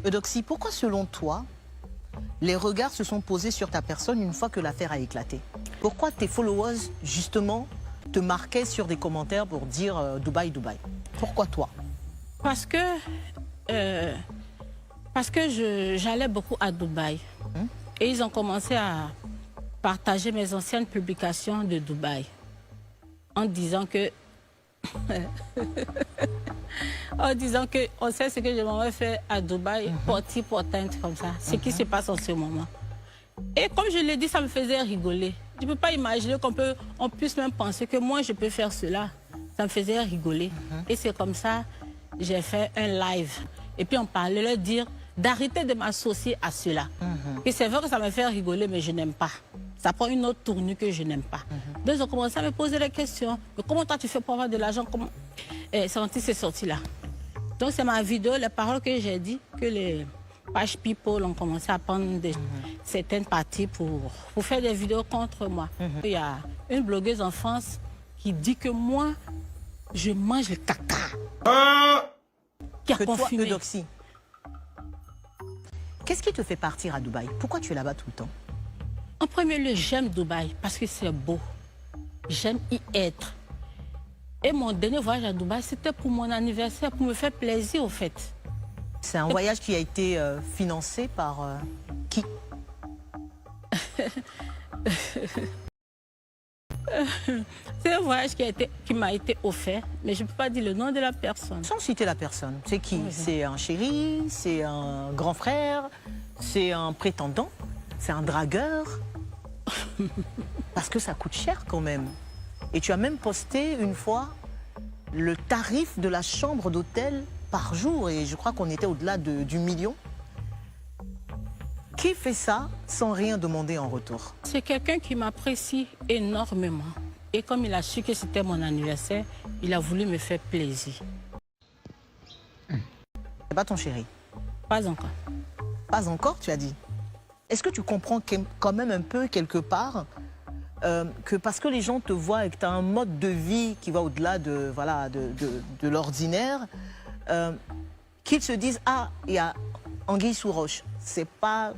Eudoxie, pourquoi selon toi, les regards se sont posés sur ta personne une fois que l'affaire a éclaté? Pourquoi tes followers, justement, te marquaient sur des commentaires pour dire Dubaï, Dubaï? Pourquoi toi? Parce que j'allais beaucoup à Dubaï. Et ils ont commencé à partager mes anciennes publications de Dubaï. En disant que... on sait ce que je m'en vais faire à Dubaï, porti portante comme ça. Ce qui se passe en ce moment. Et comme je l'ai dit, ça me faisait rigoler. Je ne peux pas imaginer qu'on puisse même penser que moi, je peux faire cela. Ça me faisait rigoler. Et c'est comme ça, j'ai fait un live. Et puis on parlait, leur dire d'arrêter de m'associer à cela. Et c'est vrai que ça me fait rigoler, mais je n'aime pas. Ça prend une autre tournure que je n'aime pas. Donc ils ont commencé à me poser des questions. Mais comment toi tu fais pour avoir de l'argent? C'est quand c'est sorti là. Donc c'est ma vidéo, les paroles que j'ai dit, que les pages people ont commencé à prendre certaines parties pour faire des vidéos contre moi. Il y a une blogueuse en France qui dit que moi, je mange le caca. Qui a confirmé. Toi, Eudoxie, qu'est-ce qui te fait partir à Dubaï? Pourquoi tu es là-bas tout le temps? En premier lieu, j'aime Dubaï parce que c'est beau. J'aime y être. Et mon dernier voyage à Dubaï, c'était pour mon anniversaire, pour me faire plaisir, au fait. C'est un voyage qui a été financé par qui? C'est un voyage qui m'a été offert, mais je ne peux pas dire le nom de la personne. Sans citer la personne. C'est qui? Oui. C'est un chéri? C'est un grand frère? C'est un prétendant? C'est un dragueur? Parce que ça coûte cher quand même. Et tu as même posté une fois le tarif de la chambre d'hôtel par jour. Et je crois qu'on était au-delà du million. Qui fait ça sans rien demander en retour? C'est quelqu'un qui m'apprécie énormément. Et comme il a su que c'était mon anniversaire, il a voulu me faire plaisir. C'est pas ton chéri? Pas encore. Pas encore, tu as dit. Est-ce que tu comprends quand même un peu, quelque part, que parce que les gens te voient et que tu as un mode de vie qui va au-delà de l'ordinaire, qu'ils se disent « Ah, il y a anguille sous roche ». C'est pas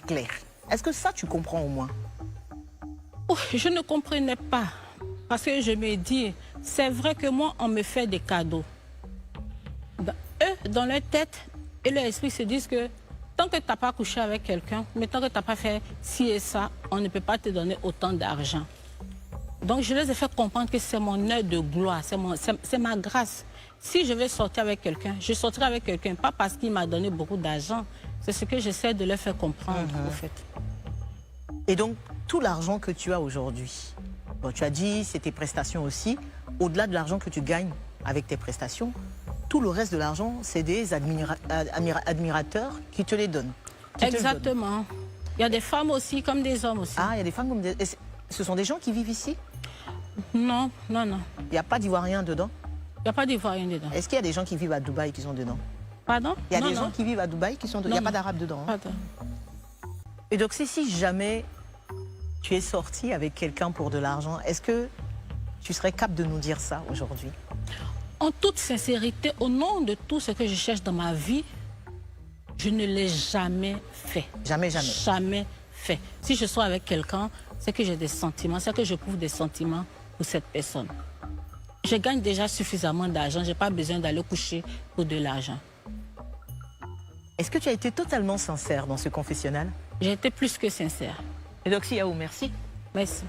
clair. Est-ce que ça, tu comprends au moins? Oh, je ne comprenais pas. Parce que je me dis, c'est vrai que moi, on me fait des cadeaux. Eux, dans leur tête et leur esprit, se disent que tant que tu n'as pas couché avec quelqu'un, mais tant que tu n'as pas fait ci et ça, on ne peut pas te donner autant d'argent. Donc, je les ai fait comprendre que c'est mon heure de gloire, c'est ma grâce. Si je vais sortir avec quelqu'un, je sortirai avec quelqu'un, pas parce qu'il m'a donné beaucoup d'argent. C'est ce que j'essaie de leur faire comprendre, au fait. Et donc, tout l'argent que tu as aujourd'hui, bon, tu as dit, c'est tes prestations aussi, au-delà de l'argent que tu gagnes avec tes prestations, tout le reste de l'argent, c'est des admirateurs qui te les donnent. Exactement. Il y a des femmes aussi, comme des hommes aussi. Ah, il y a des femmes comme des... Ce sont des gens qui vivent ici? Non, non, non. Il n'y a pas d'Ivoiriens dedans? Il n'y a pas d'Ivoiriens dedans. Est-ce qu'il y a des gens qui vivent à Dubaï qui sont dedans? Pardon? Il y a des gens qui vivent à Dubaï qui sont dedans. Il n'y a pas d'Arabes dedans. Hein? Et donc, si jamais tu es sorti avec quelqu'un pour de l'argent, est-ce que tu serais capable de nous dire ça aujourd'hui? En toute sincérité, au nom de tout ce que je cherche dans ma vie, je ne l'ai jamais fait. Jamais, jamais. Jamais fait. Si je suis avec quelqu'un, c'est que j'ai des sentiments, c'est que je prouve des sentiments pour cette personne. Je gagne déjà suffisamment d'argent, je n'ai pas besoin d'aller coucher pour de l'argent. Est-ce que tu as été totalement sincère dans ce confessionnal? J'ai été plus que sincère. Eudoxie Yaou, merci. Merci.